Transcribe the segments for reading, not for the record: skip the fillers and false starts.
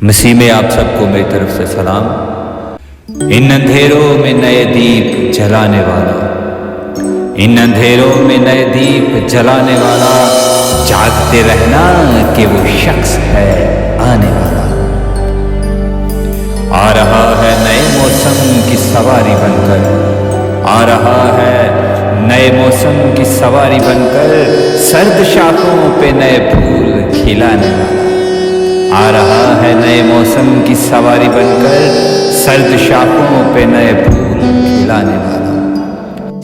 مسیح میں آپ سب کو میری طرف سے سلام۔ ان اندھیروں میں نئے دیپ جلانے والا، ان اندھیروں میں نئے دیپ جلانے والا، جاگتے رہنا کہ وہ شخص ہے آنے والا۔ آ رہا ہے نئے موسم کی سواری بن کر، آ رہا ہے نئے موسم کی سواری بن کر، سرد شاخوں پہ نئے پھول کھلانے والا۔ آ رہا ہے نئے موسم کی سواری بن کر، سرد شاخوں پہ نئے پھول کھلانے والا۔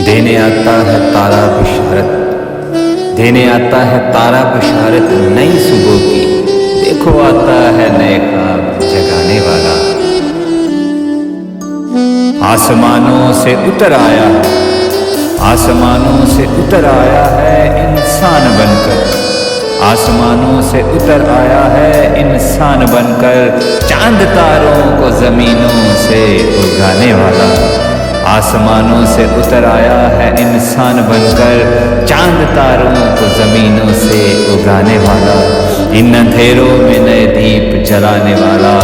دینے آتا ہے تارا بشارت، دینے آتا ہے تارا بشارت نئی صبح کی، دیکھو آتا ہے نئے خواب جگانے والا۔ آسمانوں سے اتر آیا ہے، آسمانوں سے اتر آیا ہے انسان بن کر، آسمانوں سے اتر آیا ہے انسان بن کر، چاند تاروں کو زمینوں سے اگانے والا۔ آسمانوں سے اتر آیا ہے انسان بن کر، چاند تاروں کو زمینوں سے اگانے والا۔ ان اندھیروں میں نئے دیپ جلانے والا،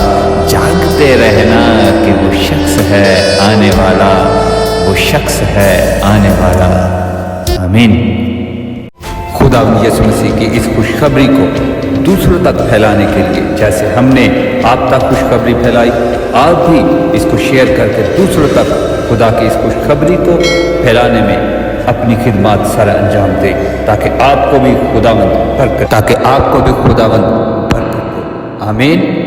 جاگتے رہنا کہ وہ شخص ہے آنے والا، وہ شخص ہے آنے والا۔ آمین۔ خدا یسوع مسیح کی اس خوشخبری کو دوسروں تک پھیلانے کے لیے جیسے ہم نے آپ تک خوشخبری پھیلائی، آپ بھی اس کو شیئر کر کے دوسروں تک خدا کی اس خوشخبری کو پھیلانے میں اپنی خدمات سر انجام دیں، تاکہ آپ کو بھی خداوند برکت دے۔ آمین۔